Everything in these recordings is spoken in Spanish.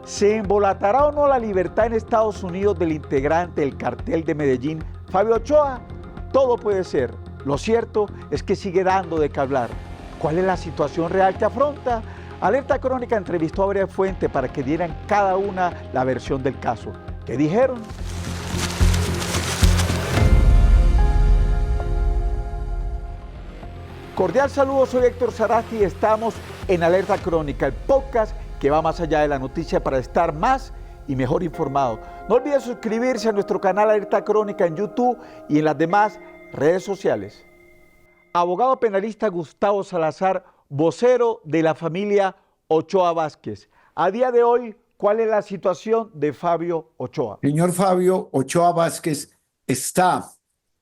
¿Se embolatará o no la libertad en Estados Unidos del integrante del cartel de Medellín, Fabio Ochoa? Todo puede ser. Lo cierto es que sigue dando de qué hablar. ¿Cuál es la situación real que afronta? Alerta Crónica entrevistó a varias fuentes para que dieran cada una la versión del caso. ¿Qué dijeron? Cordial saludo, soy Héctor Sarasti y estamos en Alerta Crónica, el podcast que va más allá de la noticia para estar más y mejor informado. No olviden suscribirse a nuestro canal Alerta Crónica en YouTube y en las demás redes sociales. Abogado penalista Gustavo Salazar, vocero de la familia Ochoa Vázquez. A día de hoy, ¿cuál es la situación de Fabio Ochoa? Señor Fabio Ochoa Vázquez está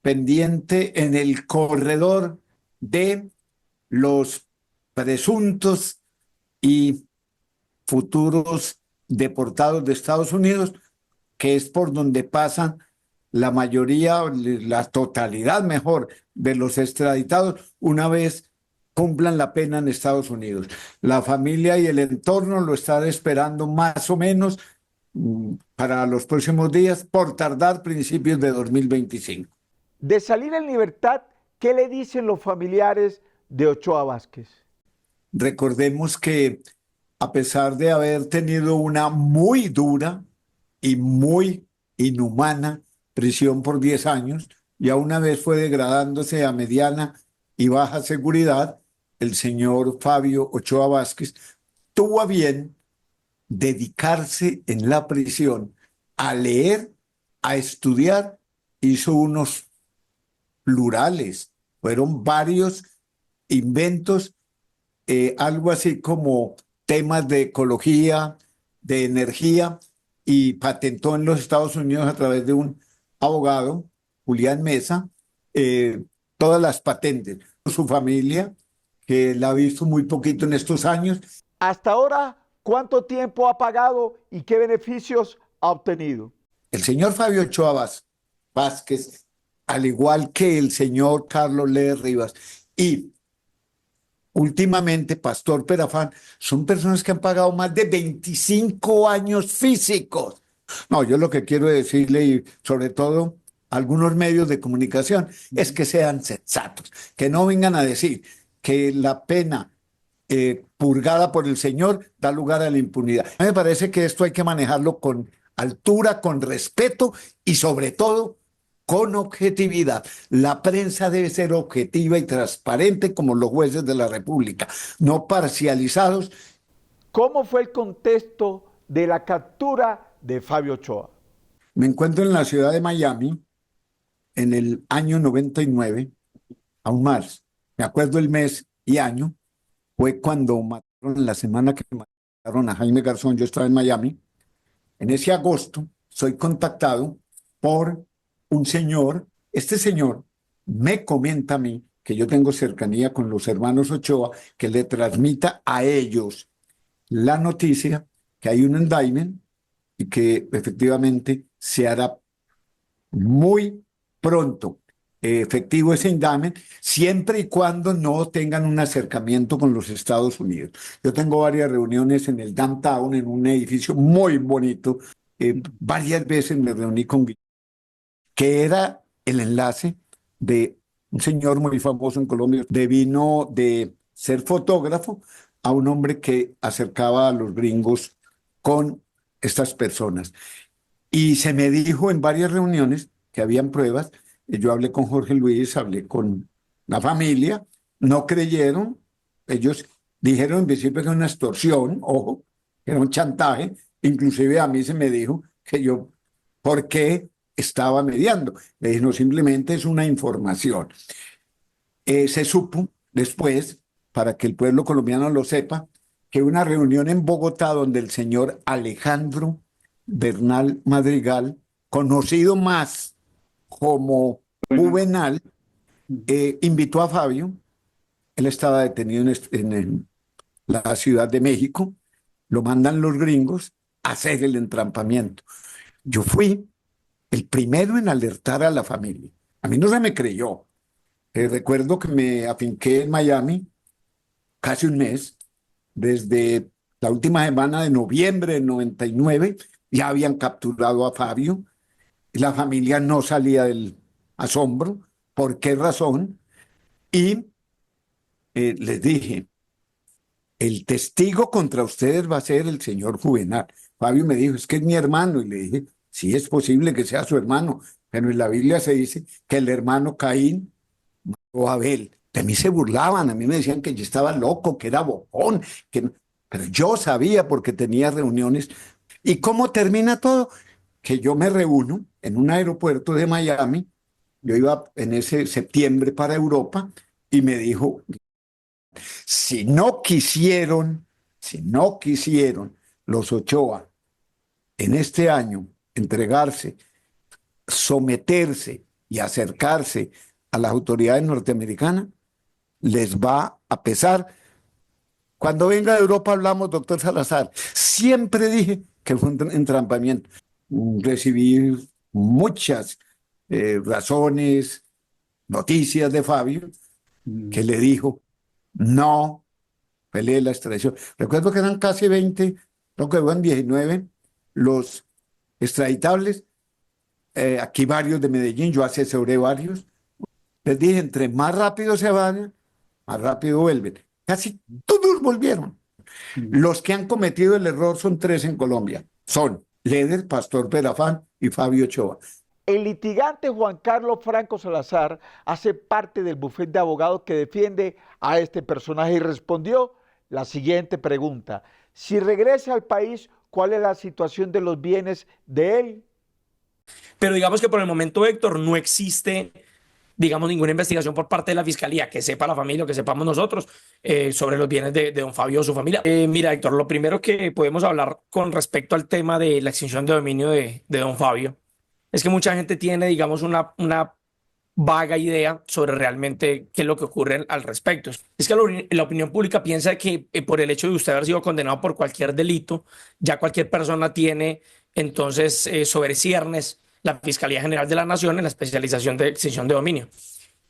pendiente en el corredor de los presuntos y futuros deportados de Estados Unidos, que es por donde pasan la mayoría, la totalidad mejor, de los extraditados una vez cumplan la pena en Estados Unidos. La familia y el entorno lo están esperando más o menos para los próximos días, por tardar principios de 2025. De salir en libertad, ¿qué le dicen los familiares de Ochoa Vázquez? Recordemos que a pesar de haber tenido una muy dura y muy inhumana prisión por 10 años, ya una vez fue degradándose a mediana y baja seguridad, el señor Fabio Ochoa Vázquez tuvo a bien dedicarse en la prisión a leer, a estudiar, hizo unos plurales, fueron varios inventos, algo así como temas de ecología, de energía, y patentó en los Estados Unidos a través de un abogado, Julián Mesa, todas las patentes. Su familia, que la ha visto muy poquito en estos años. Hasta ahora, ¿cuánto tiempo ha pagado y qué beneficios ha obtenido? El señor Fabio Ochoa Vázquez, al igual que el señor Carlos Leder Rivas y últimamente Pastor Perafán, son personas que han pagado más de 25 años físicos. No, yo lo que quiero decirle, y sobre todo a algunos medios de comunicación, es que sean sensatos, que no vengan a decir que la pena purgada por el Señor da lugar a la impunidad. A mí me parece que esto hay que manejarlo con altura, con respeto y sobre todo con objetividad. La prensa debe ser objetiva y transparente como los jueces de la República, no parcializados. ¿Cómo fue el contexto de la captura de Fabio Ochoa? Me encuentro en la ciudad de Miami en el año 99, aún más, me acuerdo el mes y año, fue cuando mataron, la semana que mataron a Jaime Garzón, yo estaba en Miami. En ese agosto soy contactado por un señor. Este señor me comenta a mí que yo tengo cercanía con los hermanos Ochoa, que le transmita a ellos la noticia que hay un indictment y que efectivamente se hará muy pronto efectivo ese indictment, siempre y cuando no tengan un acercamiento con los Estados Unidos. Yo tengo varias reuniones en el downtown, en un edificio muy bonito. Varias veces me reuní con Guillermo, que era el enlace de un señor muy famoso en Colombia, vino de ser fotógrafo a un hombre que acercaba a los gringos con estas personas. Y se me dijo en varias reuniones que habían pruebas. Yo hablé con Jorge Luis, hablé con la familia, no creyeron. Ellos dijeron en principio que era una extorsión, ojo, que era un chantaje. Inclusive a mí se me dijo que yo, ¿por qué estaba mediando? Le dije, no, simplemente es una información. Se supo después, para que el pueblo colombiano lo sepa, que una reunión en Bogotá donde el señor Alejandro Bernal Madrigal, conocido más como Juvenal, invitó a Fabio. Él estaba detenido en la Ciudad de México. Lo mandan los gringos a hacer el entrampamiento. Yo fui el primero en alertar a la familia. A mí no se me creyó. Recuerdo que me afinqué en Miami casi un mes, desde la última semana de noviembre del 99, ya habían capturado a Fabio. Y la familia no salía del asombro. ¿Por qué razón? Y les dije, el testigo contra ustedes va a ser el señor Juvenal. Fabio me dijo, es que es mi hermano. Y le dije, sí, es posible que sea su hermano, pero en la Biblia se dice que el hermano Caín o Abel. De mí se burlaban, a mí me decían que yo estaba loco, que era bocón, que no. Pero yo sabía porque tenía reuniones. ¿Y cómo termina todo? Que yo me reúno en un aeropuerto de Miami, yo iba en ese septiembre para Europa, y me dijo, si no quisieron, si no quisieron los Ochoa en este año entregarse, someterse y acercarse a las autoridades norteamericanas, les va a pesar. Cuando venga de Europa hablamos, doctor Salazar. Siempre dije que fue un entrampamiento. Recibí muchas razones, noticias de Fabio, que le dijo, no pelee la extradición. Recuerdo que eran casi 20, creo que eran 19 los extraditables. Aquí varios de Medellín, yo asesoré varios. Les dije, entre más rápido se vayan, más rápido vuelven. Casi todos volvieron. Los que han cometido el error son tres en Colombia. Son Leder, Pastor Perafán y Fabio Ochoa. El litigante Juan Carlos Franco Salazar hace parte del bufete de abogados que defiende a este personaje y respondió la siguiente pregunta. Si regresa al país, ¿cuál es la situación de los bienes de él? Pero digamos que por el momento, Héctor, no existe, digamos, ninguna investigación por parte de la fiscalía, que sepa la familia o que sepamos nosotros, sobre los bienes de don Fabio o su familia. Mira, Héctor, lo primero que podemos hablar con respecto al tema de la extinción de dominio de don Fabio es que mucha gente tiene, digamos, una vaga idea sobre realmente qué es lo que ocurre al respecto. Es que la opinión pública piensa que por el hecho de usted haber sido condenado por cualquier delito, ya cualquier persona tiene entonces sobre ciernes la Fiscalía General de la Nación en la especialización de extinción de dominio.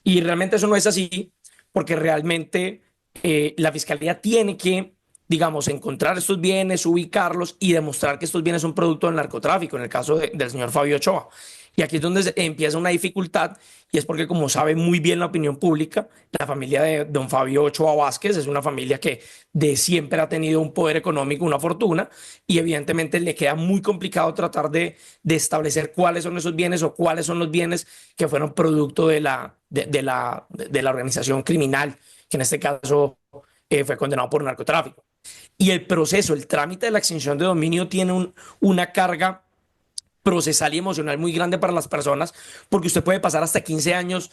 Y realmente eso no es así, porque realmente la Fiscalía tiene que, digamos, encontrar estos bienes, ubicarlos y demostrar que estos bienes son producto del narcotráfico, en el caso del señor Fabio Ochoa. Y aquí es donde empieza una dificultad, y es porque, como sabe muy bien la opinión pública, la familia de don Fabio Ochoa Vázquez es una familia que de siempre ha tenido un poder económico, una fortuna, y evidentemente le queda muy complicado tratar de establecer cuáles son esos bienes o cuáles son los bienes que fueron producto de la organización criminal, que en este caso fue condenado por narcotráfico. Y el proceso, el trámite de la extinción de dominio tiene una carga procesal y emocional muy grande para las personas, porque usted puede pasar hasta 15 años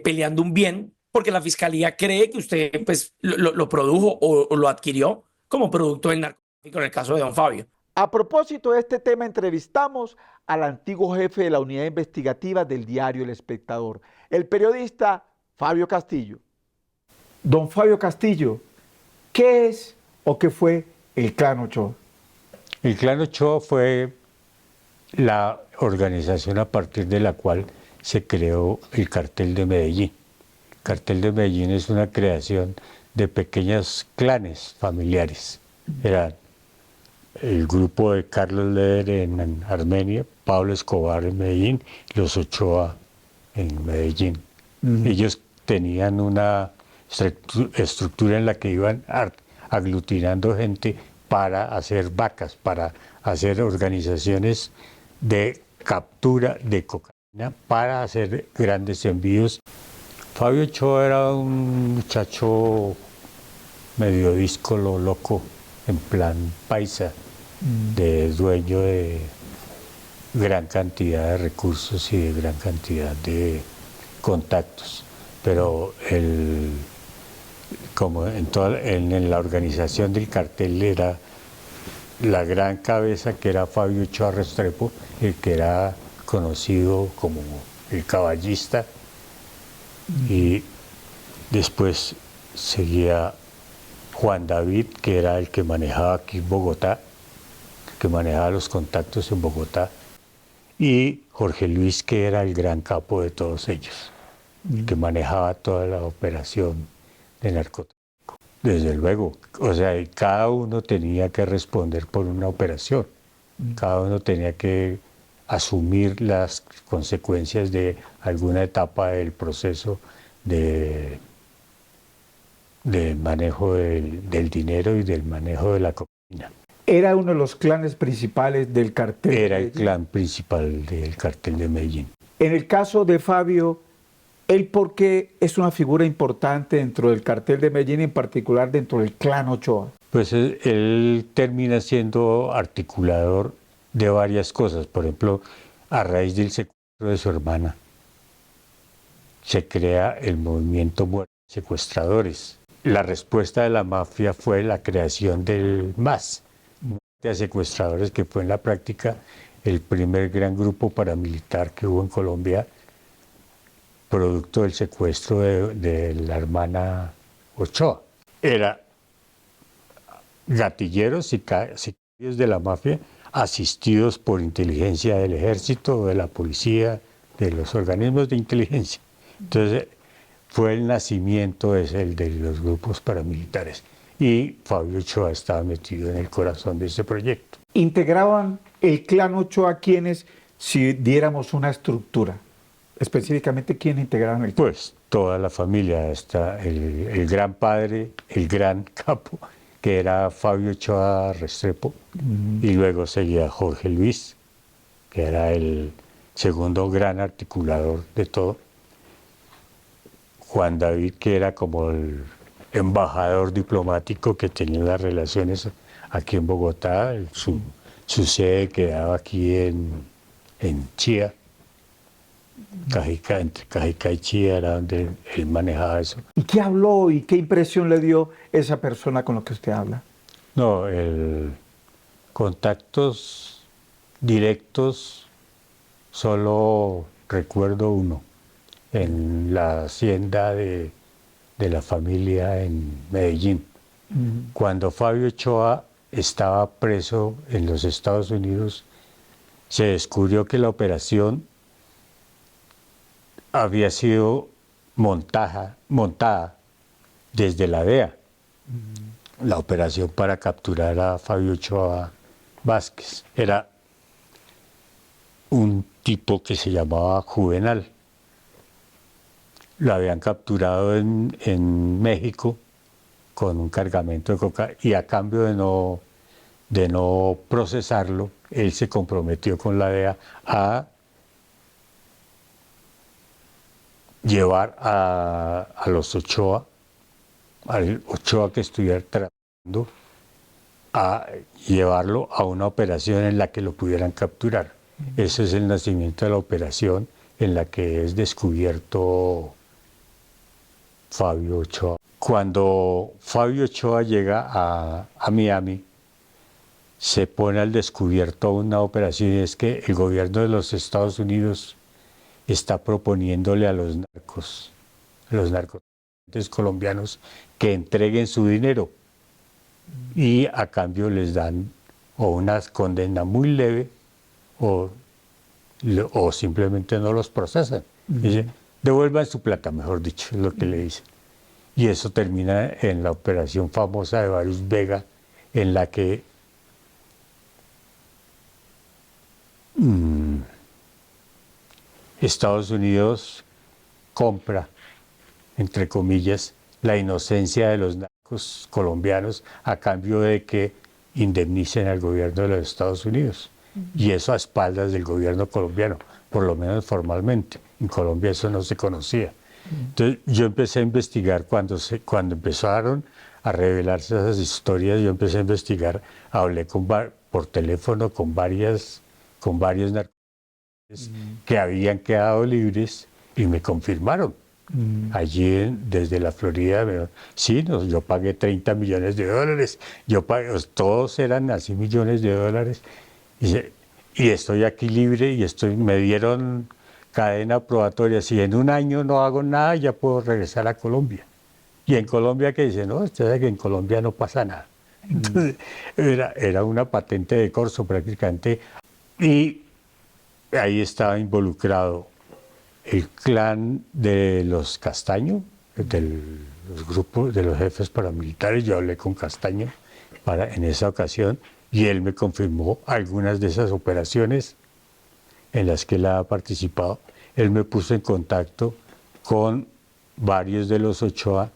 peleando un bien, porque la fiscalía cree que usted pues, lo produjo o lo adquirió como producto del narcotráfico en el caso de don Fabio. A propósito de este tema, entrevistamos al antiguo jefe de la unidad investigativa del diario El Espectador, el periodista Fabio Castillo. Don Fabio Castillo, ¿qué es o qué fue el Clan Ochoa? El Clan Ochoa fue la organización a partir de la cual se creó el Cartel de Medellín. El Cartel de Medellín es una creación de pequeños clanes familiares. Eran el grupo de Carlos Leder en Armenia, Pablo Escobar en Medellín, los Ochoa en Medellín. Ellos tenían una estructura en la que iban aglutinando gente para hacer vacas, para hacer organizaciones de captura de cocaína, para hacer grandes envíos. Fabio Ochoa era un muchacho medio díscolo, loco, en plan paisa, de dueño de gran cantidad de recursos y de gran cantidad de contactos. Pero como en la organización del cartel era la gran cabeza, que era Fabio Ochoa Restrepo, el que era conocido como el caballista, y después seguía Juan David, que era el que manejaba aquí en Bogotá, que manejaba los contactos en Bogotá, y Jorge Luis, que era el gran capo de todos ellos, que manejaba toda la operación de narcotráfico. Desde luego. O sea, y cada uno tenía que responder por una operación. Cada uno tenía que asumir las consecuencias de alguna etapa del proceso del manejo del dinero y del manejo de la cocaína. Era uno de los clanes principales del cartel. Era de el Medellín. clan principal del cartel de Medellín. En el caso de Fabio, él porque es una figura importante dentro del cartel de Medellín, en particular dentro del clan Ochoa. Pues él termina siendo articulador de varias cosas. Por ejemplo, a raíz del secuestro de su hermana, se crea el movimiento Muerte Secuestradores. La respuesta de la mafia fue la creación del MAS, Muerte a Secuestradores, que fue en la práctica el primer gran grupo paramilitar que hubo en Colombia, producto del secuestro de la hermana Ochoa. Era gatilleros y sicarios de la mafia asistidos por inteligencia del ejército, de la policía, de los organismos de inteligencia. Entonces fue el nacimiento de los grupos paramilitares y Fabio Ochoa estaba metido en el corazón de ese proyecto. Integraban el clan Ochoa quienes, si diéramos una estructura, específicamente quién integraban el clan. Pues toda la familia, está el gran padre, el gran capo, que era Fabio Ochoa Restrepo, y luego seguía Jorge Luis, que era el segundo gran articulador de todo. Juan David, que era como el embajador diplomático que tenía las relaciones aquí en Bogotá, su sede quedaba aquí en Chía, Cajicá, entre Cajicá y Chía era donde él manejaba eso. ¿Y qué habló y qué impresión le dio esa persona con la que usted habla? No, contactos directos solo recuerdo uno, en la hacienda de la familia en Medellín. Cuando Fabio Ochoa estaba preso en los Estados Unidos, se descubrió que la operación había sido montada desde la DEA, la operación para capturar a Fabio Ochoa Vázquez. Era un tipo que se llamaba Juvenal. Lo habían capturado en México con un cargamento de coca y a cambio de no procesarlo, él se comprometió con la DEA a llevar a los Ochoa, al Ochoa que estuviera tratando, a llevarlo a una operación en la que lo pudieran capturar. Ese es el nacimiento de la operación en la que es descubierto Fabio Ochoa. Cuando Fabio Ochoa llega a Miami, se pone al descubierto una operación, y es que el gobierno de los Estados Unidos está proponiéndole a los narcotraficantes colombianos que entreguen su dinero y a cambio les dan o una condena muy leve o simplemente no los procesan. Dice, devuelvan su plata, mejor dicho, es lo que le dicen. Y eso termina en la operación famosa de Varus Vega, en la que Estados Unidos compra, entre comillas, la inocencia de los narcos colombianos a cambio de que indemnicen al gobierno de los Estados Unidos. Y eso a espaldas del gobierno colombiano, por lo menos formalmente. En Colombia eso no se conocía. Entonces yo empecé a investigar cuando empezaron a revelarse esas historias, yo empecé a investigar, hablé por teléfono con varios narcotraficantes que habían quedado libres y me confirmaron. Allí desde la Florida, sí, yo pagué $30 millones, todos eran así millones de dólares, y estoy aquí libre y me dieron cadena probatoria. Si en un año no hago nada, ya puedo regresar a Colombia. Y en Colombia que dice, no, usted sabe que en Colombia no pasa nada. Entonces era una patente de corso prácticamente. Y ahí estaba involucrado el clan de los Castaño, los grupos, de los jefes paramilitares. Yo hablé con Castaño en esa ocasión y él me confirmó algunas de esas operaciones en las que él ha participado. Él me puso en contacto con varios de los Ochoa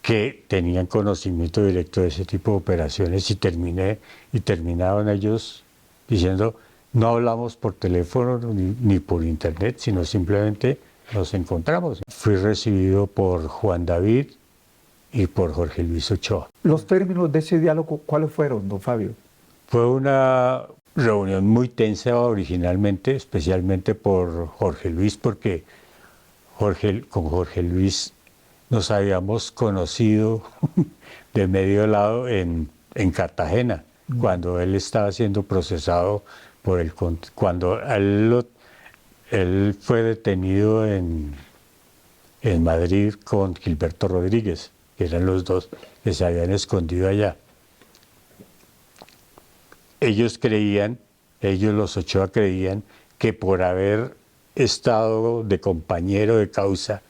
que tenían conocimiento directo de ese tipo de operaciones y terminaron ellos diciendo: no hablamos por teléfono ni por internet, sino simplemente nos encontramos. Fui recibido por Juan David y por Jorge Luis Ochoa. Los términos de ese diálogo, ¿cuáles fueron, don Fabio? Fue una reunión muy tensa originalmente, especialmente por Jorge Luis, porque con Jorge Luis nos habíamos conocido de medio lado en Cartagena, cuando él estaba siendo procesado cuando él fue detenido en Madrid con Gilberto Rodríguez, que eran los dos que se habían escondido allá. Ellos los Ochoa creían que por haber estado de compañero de causa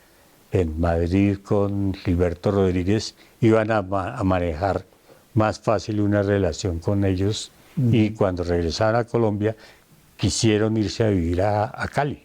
en Madrid con Gilberto Rodríguez, iban a manejar más fácil una relación con ellos, y cuando regresaron a Colombia quisieron irse a vivir a Cali,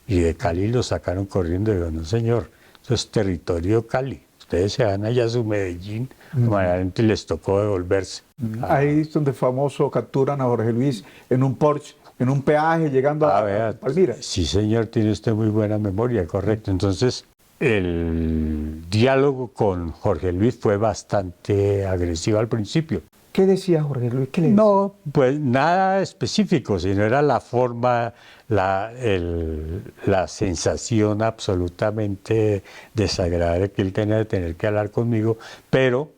y de Cali los sacaron corriendo. Digo: no señor, eso es territorio Cali, ustedes se van allá a su Medellín, normalmente les tocó devolverse. Ahí es donde famoso capturan a Jorge Luis en un Porsche, en un peaje, llegando a Palmira. Sí señor, tiene usted muy buena memoria, correcto. Entonces, el diálogo con Jorge Luis fue bastante agresivo al principio. ¿Qué decía Jorge Luis? ¿Qué le decía? No, pues nada específico, sino era la forma, la sensación absolutamente desagradable que él tenía de tener que hablar conmigo, pero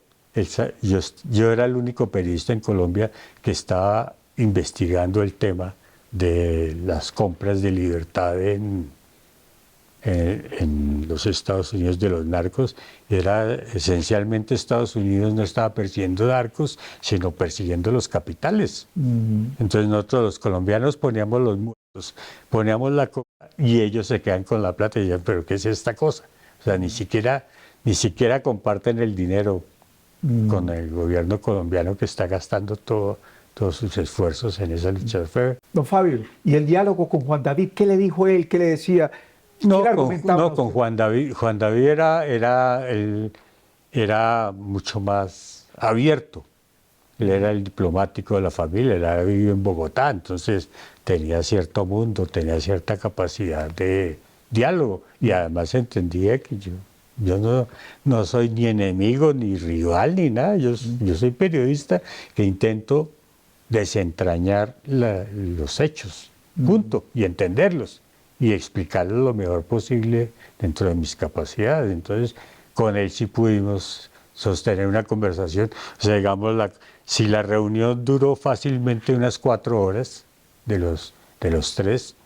yo era el único periodista en Colombia que estaba investigando el tema de las compras de libertad en los Estados Unidos de los narcos. Era esencialmente Estados Unidos no estaba persiguiendo narcos, sino persiguiendo los capitales. Entonces nosotros los colombianos poníamos los muertos, poníamos la coca, y ellos se quedan con la plata y dicen: ¿pero qué es esta cosa? O sea, ni siquiera comparten el dinero con el gobierno colombiano, que está gastando todos sus esfuerzos en esa lucha. Don Fabio, ¿y el diálogo con Juan David? ¿Qué le dijo él? ¿Qué le decía? No, con Juan David. Juan David era mucho más abierto. Él era el diplomático de la familia, él había vivido en Bogotá, entonces tenía cierto mundo, tenía cierta capacidad de diálogo, y además entendía que yo no soy ni enemigo, ni rival, ni nada. Yo soy periodista que intento desentrañar los hechos, punto, y entenderlos, y explicarlos lo mejor posible dentro de mis capacidades. Entonces, con él sí pudimos sostener una conversación. O sea, digamos, si la reunión duró fácilmente unas 4 horas de los 3,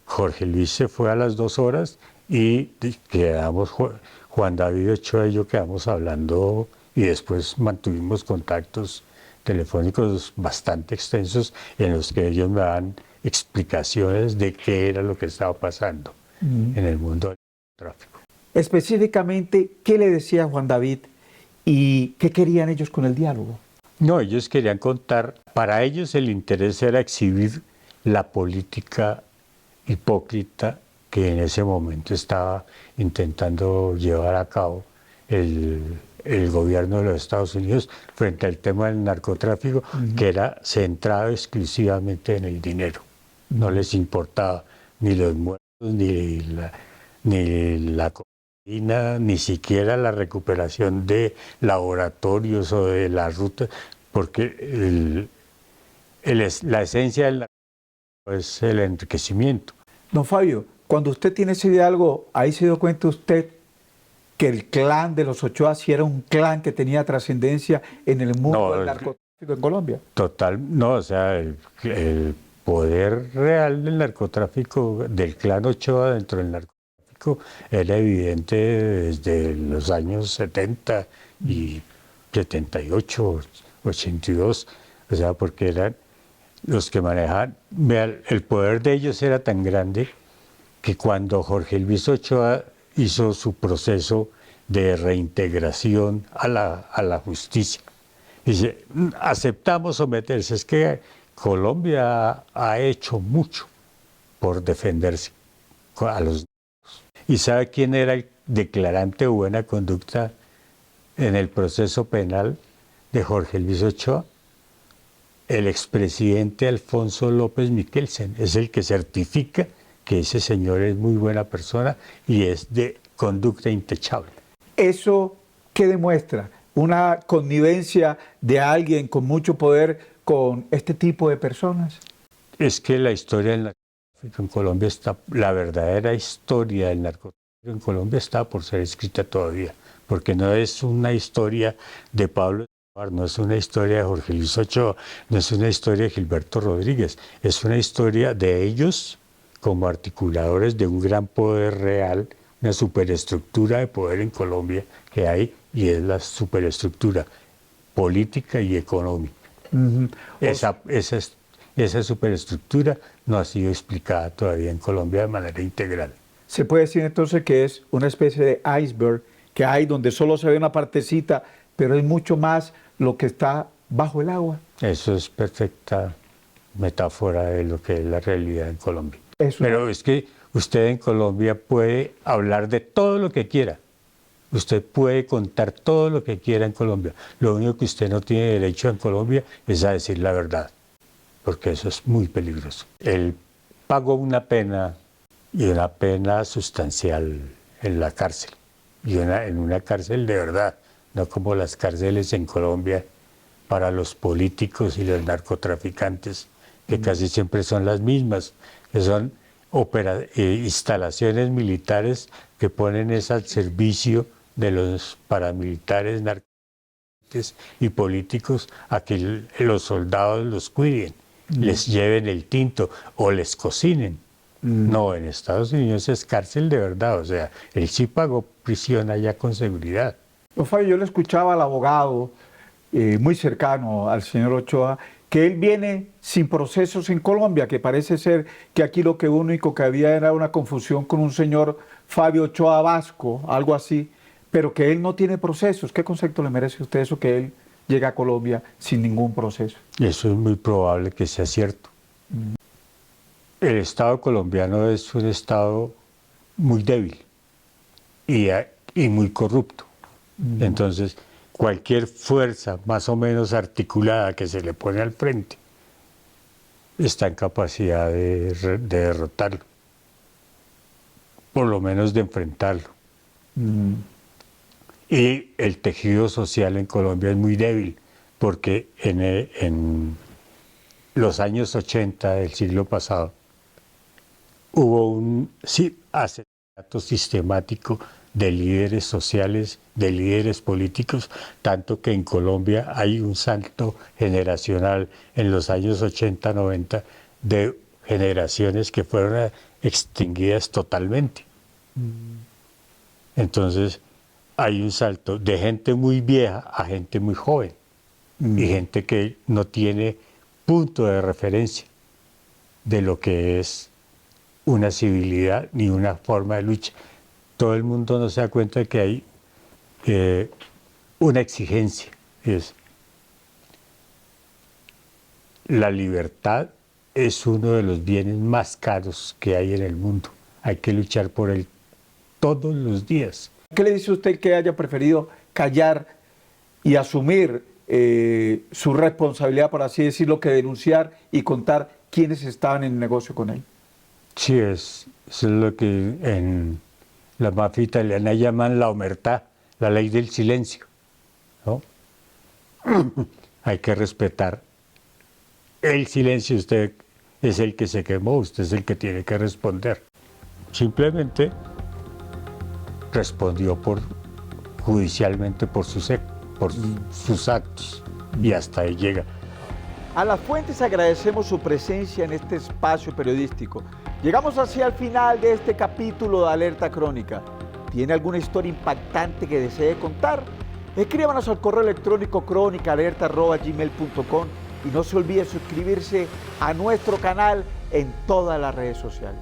Jorge Luis se fue a las 2 horas y quedamos, Juan David Ochoa y yo quedamos hablando, y después mantuvimos contactos telefónicos bastante extensos en los que ellos me daban explicaciones de qué era lo que estaba pasando en el mundo del tráfico. Específicamente, ¿qué le decía Juan David y qué querían ellos con el diálogo? No, ellos querían contar, para ellos el interés era exhibir la política hipócrita que en ese momento estaba intentando llevar a cabo el gobierno de los Estados Unidos frente al tema del narcotráfico, que era centrado exclusivamente en el dinero. No les importaba ni los muertos, ni la cocaína, ni siquiera la recuperación de laboratorios o de las rutas, porque la esencia del narcotráfico es el enriquecimiento. Don Fabio, cuando usted tiene ese diálogo, ahí se dio cuenta usted que el clan de los Ochoa sí era un clan que tenía trascendencia en el mundo del narcotráfico en Colombia. Total, no, o sea, el poder real del narcotráfico, del clan Ochoa dentro del narcotráfico, era evidente desde los años 70 y 78, 82, o sea, porque eran los que manejaban. El poder de ellos era tan grande que cuando Jorge Luis Ochoa hizo su proceso de reintegración a la justicia, dice, aceptamos someterse, es que Colombia ha hecho mucho por defenderse a los... ¿Y sabe quién era el declarante de buena conducta en el proceso penal de Jorge Luis Ochoa? El expresidente Alfonso López Miquelsen es el que certifica que ese señor es muy buena persona y es de conducta intachable. ¿Eso qué demuestra? ¿Una connivencia de alguien con mucho poder con este tipo de personas? Es que la historia del narcotráfico en Colombia está, la verdadera historia del narcotráfico en Colombia está por ser escrita todavía, porque no es una historia de Pablo Escobar, no es una historia de Jorge Luis Ochoa, no es una historia de Gilberto Rodríguez, es una historia de ellos como articuladores de un gran poder real, una superestructura de poder en Colombia que hay, y es la superestructura política y económica. Esa superestructura no ha sido explicada todavía en Colombia de manera integral. Se puede decir entonces que es una especie de iceberg que hay donde solo se ve una partecita, pero es mucho más lo que está bajo el agua. Eso es perfecta metáfora de lo que es la realidad en Colombia. Eso. Pero es que usted en Colombia puede hablar de todo lo que quiera. Usted puede contar todo lo que quiera en Colombia. Lo único que usted no tiene derecho en Colombia es a decir la verdad, porque eso es muy peligroso. Él pagó una pena, y una pena sustancial en la cárcel, y en una cárcel de verdad, no como las cárceles en Colombia para los políticos y los narcotraficantes, que casi siempre son las mismas, que son instalaciones militares que ponen eso al servicio de los paramilitares, narcotraficantes y políticos, a que los soldados los cuiden, les lleven el tinto o les cocinen. No, en Estados Unidos es cárcel de verdad, o sea, él sí pagó prisión allá con seguridad. Don Fabio, yo le escuchaba al abogado muy cercano al señor Ochoa, que él viene sin procesos en Colombia, que parece ser que aquí lo único que había era una confusión con un señor Fabio Ochoa Vasco, algo así, pero que él no tiene procesos. ¿Qué concepto le merece a usted eso que él llega a Colombia sin ningún proceso? Eso es muy probable que sea cierto. El Estado colombiano es un Estado muy débil y muy corrupto. Entonces, cualquier fuerza más o menos articulada que se le pone al frente está en capacidad de derrotarlo, por lo menos de enfrentarlo. Y el tejido social en Colombia es muy débil, porque en los años 80 del siglo pasado hubo un asesinato sistemático de líderes sociales, de líderes políticos, tanto que en Colombia hay un salto generacional en los años 80, 90 de generaciones que fueron extinguidas totalmente. Entonces hay un salto de gente muy vieja a gente muy joven y gente que no tiene punto de referencia de lo que es una civilidad ni una forma de lucha. Todo el mundo no se da cuenta de que hay una exigencia, es la libertad es uno de los bienes más caros que hay en el mundo. Hay que luchar por él todos los días. ¿Qué le dice usted que haya preferido callar y asumir su responsabilidad, por así decirlo, que denunciar y contar quiénes estaban en el negocio con él? Sí, eso es lo que en la mafia italiana llaman la omertà, la ley del silencio, ¿no? Hay que respetar el silencio. Usted es el que se quemó, usted es el que tiene que responder. Simplemente respondió judicialmente por sus actos, y hasta ahí llega. A las fuentes agradecemos su presencia en este espacio periodístico. Llegamos así al final de este capítulo de Alerta Crónica. ¿Tiene alguna historia impactante que desee contar? Escríbanos al correo electrónico crónicaalerta@gmail.com y no se olvide suscribirse a nuestro canal en todas las redes sociales.